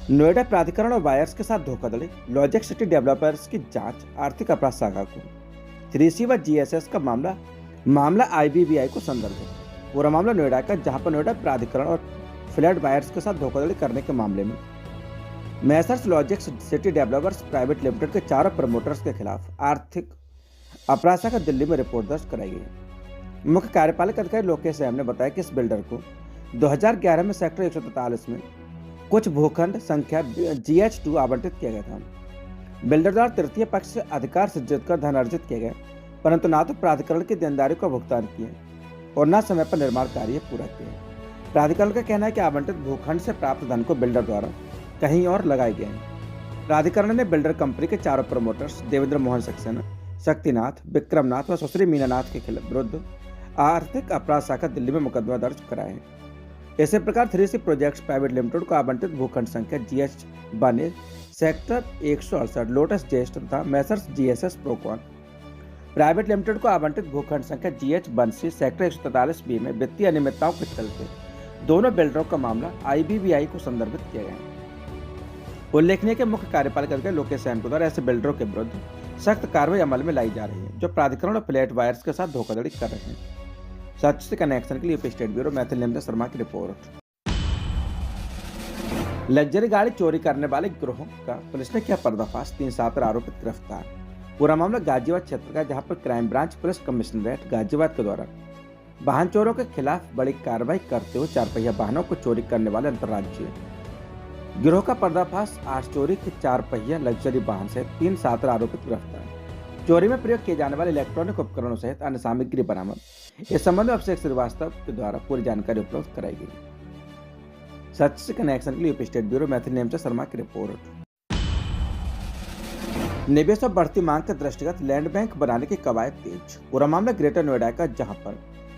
नोएडा प्राधिकरण और बायर्स के साथ धोखाधड़ी, लॉजिक सिटी डेवलपर्स की जांच, आर्थिक अपराध शाखा को 3C व जीएसएस का मामला मामला आईबीबीआई को संदर्भित। पूरा मामला नोएडा का, जहां पर नोएडा प्राधिकरण और फ्लैट बायर्स के साथ धोखाधड़ी करने के मामले में Messrs logic city developers private limited के 4 प्रमोटर्स के खिलाफ आर्थिक अपराध शाखा दिल्ली में रिपोर्ट दर्ज कराई गई। मुख्य कार्यपालक अधिकारी लोकेश एम ने बताया कि इस बिल्डर को 2011 में सेक्टर 143 में कुछ भूखंड संख्या GH2 आवंटित किया गया था। बिल्डर द्वारा तृतीय पक्ष से अधिकार सिद्ध कर धन अर्जित किया गया, परंतु ना तो प्राधिकरण की देनदारी का भुगतान किए और न समय पर निर्माण कार्य पूरा किए। प्राधिकरण का कहना है कि आवंटित भूखंड से प्राप्त धन को बिल्डर द्वारा कहीं और लगाए गए हैं। प्राधिकरण ने बिल्डर कंपनी के 4 प्रमोटर्स देवेंद्र मोहन सक्सेना, शक्तिनाथ, विक्रमनाथ व सुश्री मीनानाथ के विरुद्ध आर्थिक अपराध शाखा दिल्ली में मुकदमा दर्ज कराया है। इसी प्रकार 3C प्रोजेक्ट्स प्राइवेट लिमिटेड को आवंटित भूखंड संख्या GH92 सेक्टर 168 लोटस जेस्ट तथा मैसर्स GSS प्रोकॉन प्राइवेट लिमिटेड को आवंटित भूखंड संख्या GH92 सेक्टर 143B में वित्तीय अनियमितताओं के चलते दोनों बिल्डरों का मामला आईबीबीआई को संदर्भित किया गया है। उल्लेखनीय के मुख्य कार्यपालक अधिकारी लोकेश एम द्वारा ऐसे बिल्डरों के विरुद्ध सख्त कार्रवाई अमल में लाई जा रही है, जो प्राधिकरण और फ्लैट बायर्स के साथ धोखाधड़ी कर रहे हैं। सच से कनेक्शन के लिए यूपी स्टेट ब्यूरो मैथिल निम्न शर्मा की रिपोर्ट। लग्जरी गाड़ी चोरी करने वाले गिरोह का पुलिस ने किया पर्दाफाश, 3 छात्र आरोपित गिरफ्तार। पूरा मामला गाजियाबाद क्षेत्र का, जहां पर crime branch police commissionerate Ghaziabad के द्वारा वाहन चोरों के खिलाफ बड़ी कार्रवाई करते हुए 4 पहिया वाहनों को चोरी करने वाले अंतर्राज्यीय गिरोह का पर्दाफाश। 8 चोरी के 4 पहिया लग्जरी वाहन सहित 3 छात्र आरोपित गिरफ्तार। चोरी में प्रयोग किए जाने वाले इलेक्ट्रॉनिक उपकरणों सहित अन्य सामग्री बरामद। इस संबंध में अभिषेक श्रीवास्तव के द्वारा पूरी जानकारी उपलब्ध कराई गई। सच से कनेक्शन के लिए यूपी स्टेट ब्यूरो मैथिल नेमचा शर्मा की रिपोर्ट। निवेश और बढ़ती मांग के दृष्टिगत लैंड बैंक बनाने की कवायद तेज। पूरा मामला ग्रेटर नोएडा का, जहां पर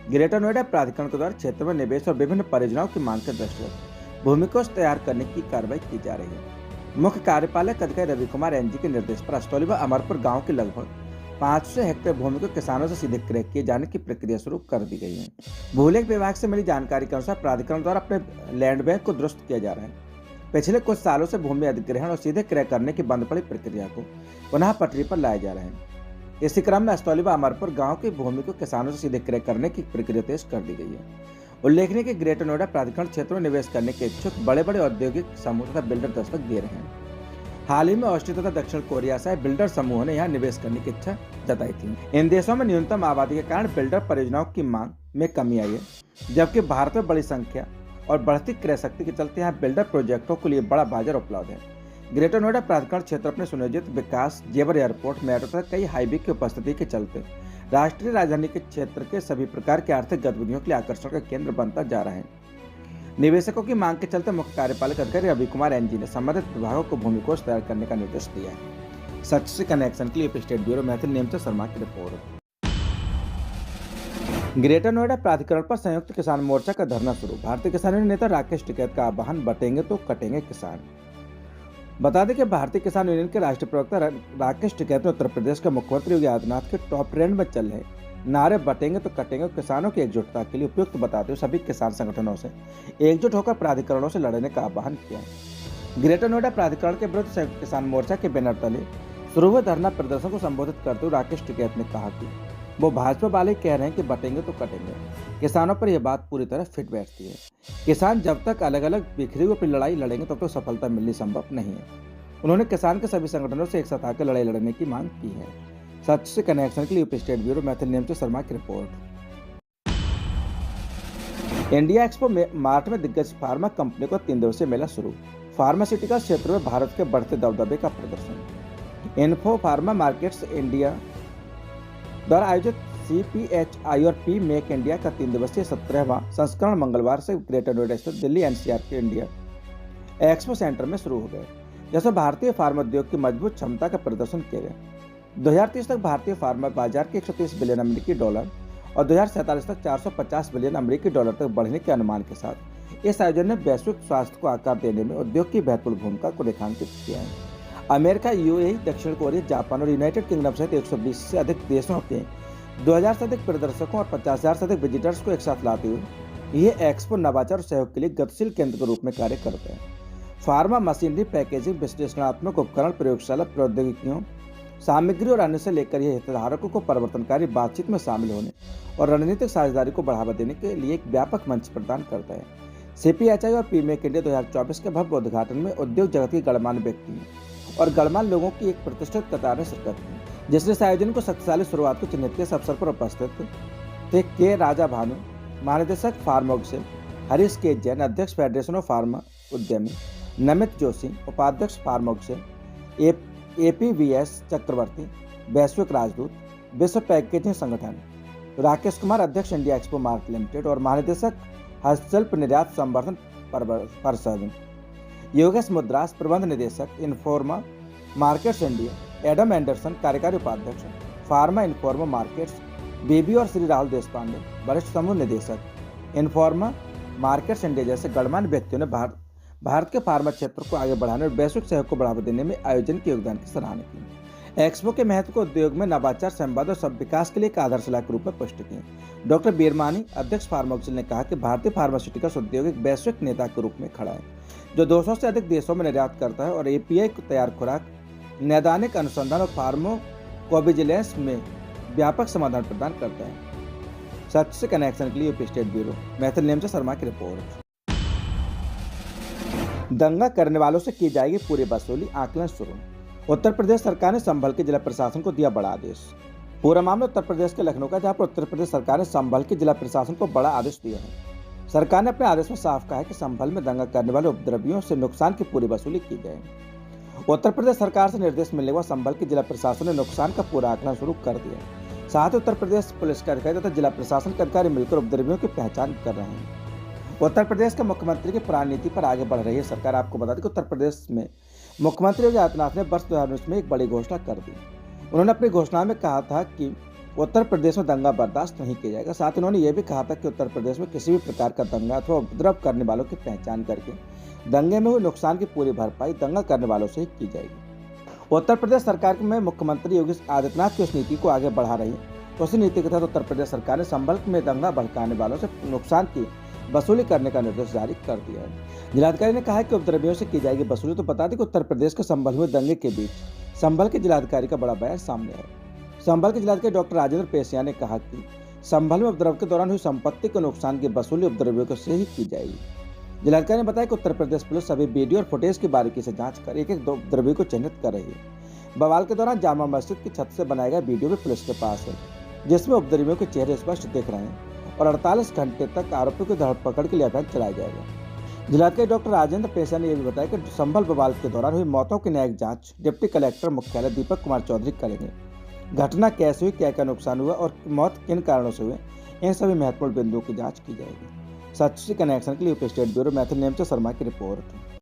ग्रेटर नोएडा प्राधिकरण के द्वारा क्षेत्र में निवेश और विभिन्न परियोजनाओं की मांग के दृष्टिगत भूमि को तैयार करने की कार्रवाई की जा रही है। मुख्य कार्यपालक अधिकारी रवि कुमार NG के निर्देश पर अस्तौली व अमरपुर गांव के लगभग 500 हेक्टेयर भूमि को किसानों से सीधे क्रय किए जाने की प्रक्रिया शुरू कर दी गई है। भूलेख विभाग से मिली जानकारी के अनुसार प्राधिकरण द्वारा अपने लैंड बैंक को दुरुस्त किया जा रहा है। पिछले कुछ सालों से भूमि अधिग्रहण और सीधे क्रय करने की बंद पड़ी प्रक्रिया को पुनः पटरी पर लाया जा रहा है। इसी क्रम में अस्तौली व अमरपुर गाँव की भूमि को किसानों से सीधे क्रय करने की प्रक्रिया तेज कर दी गई है। उल्लेखनीय कि ग्रेटर नोएडा प्राधिकरण क्षेत्र में निवेश करने के इच्छुक बड़े बड़े औद्योगिक समूह तथा बिल्डर दस्तक दे रहे हैं। हाल ही में ऑस्ट्रेलिया तथा दक्षिण कोरिया से बिल्डर समूहों ने यहां निवेश करने की इच्छा जताई थी। इन देशों में न्यूनतम आबादी के कारण बिल्डर परियोजनाओं की मांग में कमी आई है, जबकि भारत में बड़ी संख्या और बढ़ती क्रय शक्ति के चलते यहाँ बिल्डर प्रोजेक्टों के लिए बड़ा बाजार उपलब्ध है। ग्रेटर नोएडा प्राधिकरण क्षेत्र अपने सुनियोजित विकास, जेवर एयरपोर्ट, मेट्रो तथा कई हाईवे की उपस्थिति के चलते राष्ट्रीय राजधानी के क्षेत्र के सभी प्रकार के आर्थिक गतिविधियों के लिए आकर्षण का केंद्र बनता जा रहा है। निवेशकों की मांग के चलते मुख्य कार्यपालक अधिकारी रवि कुमार NG ने संबंधित विभागों को भूमि कोष तैयार करने का निर्देश दिया है। सच से कनेक्शन के लिए स्टेट ब्यूरो मैथिल नेमचा शर्मा की रिपोर्ट। ग्रेटर नोएडा प्राधिकरण पर संयुक्त किसान मोर्चा का धरना शुरू। भारतीय किसान यूनियन नेता राकेश टिकैत का आह्वान, बटेंगे तो कटेंगे किसान। बता दें कि भारतीय किसान यूनियन के राष्ट्रीय प्रवक्ता राकेश टिकैत ने उत्तर प्रदेश के मुख्यमंत्री योगी आदित्यनाथ के टॉप ट्रेंड में चल रहे नारे बटेंगे तो कटेंगे किसानों की एकजुटता के लिए उपयुक्त बताते हुए सभी किसान संगठनों से एकजुट होकर प्राधिकरणों से लड़ने का आह्वान किया। ग्रेटर नोएडा प्राधिकरण के विरुद्ध संयुक्त किसान मोर्चा के बैनर तले शुरू हुए धरना प्रदर्शन को संबोधित करते हुए राकेश टिकैत ने कहा कि वो भाजपा वाले कह रहे हैं कि बटेंगे तो कटेंगे। किसानों पर यह बात पूरी तरह फिट बैठती है। किसान जब तक अलग अलग बिखरी हुई लड़ाई लड़ेंगे तब तक सफलता मिलनी संभव नहीं है। उन्होंने किसान के सभी संगठनों से एक साथ आकर लड़ाई लड़ने की मांग की है। सच से कनेक्शन के लिए यूपी स्टेट ब्यूरो मैथिल नेमचा शर्मा की रिपोर्ट। इंडिया एक्सपो मार्ट में दिग्गज फार्मा कंपनी को 3 दिवसीय मेला शुरू। फार्मास्यूटिकल क्षेत्र में भारत के बढ़ते दबदबे का प्रदर्शन। इन्फो फार्मा मार्केट्स इंडिया द्वारा आयोजित CPHI और P मेक इंडिया का 3 दिवसीय 17वां संस्करण मंगलवार से ग्रेटर नोएडा स्थित दिल्ली NCR के इंडिया एक्सपो सेंटर में शुरू हो गए, जैसे भारतीय फार्मा उद्योग की मजबूत क्षमता का प्रदर्शन किया गया। 2030 तक भारतीय फार्मा बाजार के 130 बिलियन अमेरिकी डॉलर और 2047 तक 450 बिलियन अमेरिकी डॉलर तक बढ़ने के अनुमान के साथ इस आयोजन ने वैश्विक स्वास्थ्य को आकार देने में उद्योग की महत्वपूर्ण भूमिका को रेखांकित किया है। अमेरिका, UAE, दक्षिण कोरिया, जापान और यूनाइटेड किंगडम सहित 120 से अधिक देशों के 2000 से अधिक प्रदर्शकों और 50,000 से अधिक विजिटर्स को एक साथ लाते हुए यह एक्सपो नवाचार और सहयोग के लिए गतिशील केंद्र के रूप में कार्य करता है। फार्मा मशीनरी, पैकेजिंग, विश्लेषणात्मक उपकरण, प्रयोगशाला प्रौद्योगिकियों, सामग्री और अन्य से लेकर यह हितधारकों को परिवर्तनकारी बातचीत में शामिल होने और रणनीतिक साझेदारी को बढ़ावा देने के लिए एक व्यापक मंच प्रदान करता है। सीपीएचआई और पीमेक इंडिया 2024 के भव्य उद्घाटन में उद्योग जगत के गणमान्य व्यक्तियों और गणमान्य लोगों की एक प्रतिष्ठित कतार ने शिरकत की, जिसने इस आयोजन को शक्तिशाली शुरुआत को चिन्हित किया। इस अवसर पर उपस्थित थे के राजा भानु, महानिदेशक फार्मोक्सिल, हरीश के जैन, अध्यक्ष फेडरेशन ऑफ फार्मा उद्यमी, नमित जोशी, उपाध्यक्ष फार्मोक्सिल, एपीवीएस चक्रवर्ती, वैश्विक राजदूत, विश्व पैकेजिंग संगठन, राकेश कुमार, अध्यक्ष इंडिया एक्सपो मार्क लिमिटेड और महानिदेशक हस्तशिल्प निर्यात संवर्धन परिषद, योगेश मुद्रास, प्रबंध निदेशक, इन्फोर्मा मार्केट्स इंडिया, एडम एंडरसन, कार्यकारी उपाध्यक्ष, फार्मा इन्फोर्मा मार्केट्स, बेबी और श्री राहुल देशपांडे, वरिष्ठ समूह निदेशक, इन्फोर्मा मार्केट्स इंडिया जैसे गणमान्य व्यक्तियों ने भारत के फार्मा क्षेत्र को आगे बढ़ाने और वैश्विक सहयोग को बढ़ावा देने में आयोजन के योगदान की सराहना की। एक्सपो के महत्व को उद्योग में नवाचार, संवाद और सब विकास के लिए एक आधारशिला के रूप में पुष्टि की। डॉक्टर बीरमानी, अध्यक्ष फार्मोक्सिल, ने कहा कि भारतीय फार्मास्यूटिकल्स उद्योग एक वैश्विक नेता के रूप में खड़ा है, जो 200 से अधिक देशों में निर्यात करता है और एपीआई को तैयार खुराक, नैदानिक अनुसंधान और फार्माकोविजिलेंस में व्यापक समाधान प्रदान करता है। सच से कनेक्शन के लिए UP state bureau Maithil name से शर्मा की रिपोर्ट। दंगा करने वालों से की जाएगी पूरी वसूली, आकलन शुरू। उत्तर प्रदेश सरकार ने संभल के जिला प्रशासन को दिया बड़ा आदेश। पूरा मामला उत्तर प्रदेश के लखनऊ का, जहां पर उत्तर प्रदेश सरकार ने संभल के जिला प्रशासन को बड़ा आदेश दिया है। सरकार ने अपने आदेश में साफ कहा है कि संभल में दंगा करने वाले उपद्रवियों से नुकसान की पूरी वसूली की जाए। उत्तर प्रदेश सरकार से निर्देश मिलने के बाद संभल के जिला प्रशासन ने नुकसान का पूरा आकलन शुरू कर दिया। साथ ही उत्तर प्रदेश पुलिस के अधिकारी तथा जिला प्रशासन के अधिकारी मिलकर उपद्रवियों की पहचान कर रहे हैं। उत्तर प्रदेश के मुख्यमंत्री की प्राण नीति पर आगे बढ़ रही है सरकार। आपको बता दें कि उत्तर प्रदेश में मुख्यमंत्री योगी आदित्यनाथ ने वर्ष 2019 में एक बड़ी घोषणा कर दी। उन्होंने अपनी घोषणा में कहा था कि उत्तर प्रदेश में दंगा बर्दाश्त नहीं किया जाएगा। साथ ही उन्होंने ये भी कहा था कि उत्तर प्रदेश में किसी भी प्रकार का दंगा अथवा उपद्रव करने वालों की पहचान करके दंगे में हुए नुकसान की पूरी भरपाई दंगा करने वालों से ही की जाएगी। उत्तर प्रदेश सरकार में मुख्यमंत्री योगी आदित्यनाथ की उस नीति को आगे बढ़ा रही है। उसी नीति के तहत उत्तर प्रदेश सरकार ने संभल में दंगा भड़काने वालों से नुकसान की वसूली करने का निर्देश जारी कर दिया है। जिलाधिकारी ने कहा है कि उपद्रवियों से की जाएगी वसूली। तो बता दें कि उत्तर प्रदेश के संभल में दंगे के बीच संभल के जिलाधिकारी का बड़ा बयान सामने आया। संभल के जिलाधिकारी डॉक्टर राजेंद्र पेशिया ने कहा कि संभल में उपद्रव के दौरान हुई संपत्ति के नुकसान की वसूली उपद्रवियों से ही की जाएगी। जिलाधिकारी ने बताया कि उत्तर प्रदेश पुलिस सभी वीडियो और फुटेज की बारीकी से जांच कर एक उपद्रवी को चिन्हित कर रही है। बवाल के दौरान जामा मस्जिद की छत से बनाया गया वीडियो भी पुलिस के पास है, जिसमें उपद्रवियों के चेहरे स्पष्ट दिख रहे हैं और 48 घंटे तक आरोपियों की धरपकड़ के लिए अभियान चलाया जाएगा। जिलाधिकारी डॉक्टर राजेंद्र पेशिया ने यह भी बताया कि संभल बवाल के दौरान हुई मौतों की न्यायिक जांच डिप्टी कलेक्टर मुख्यालय दीपक कुमार चौधरी करेंगे। घटना कैसे हुई, क्या क्या नुकसान हुआ और मौत किन कारणों से हुए, इन सभी महत्वपूर्ण बिंदुओं की जांच की जाएगी। सच से कनेक्शन के लिए UP state bureau Maithil name से शर्मा की रिपोर्ट।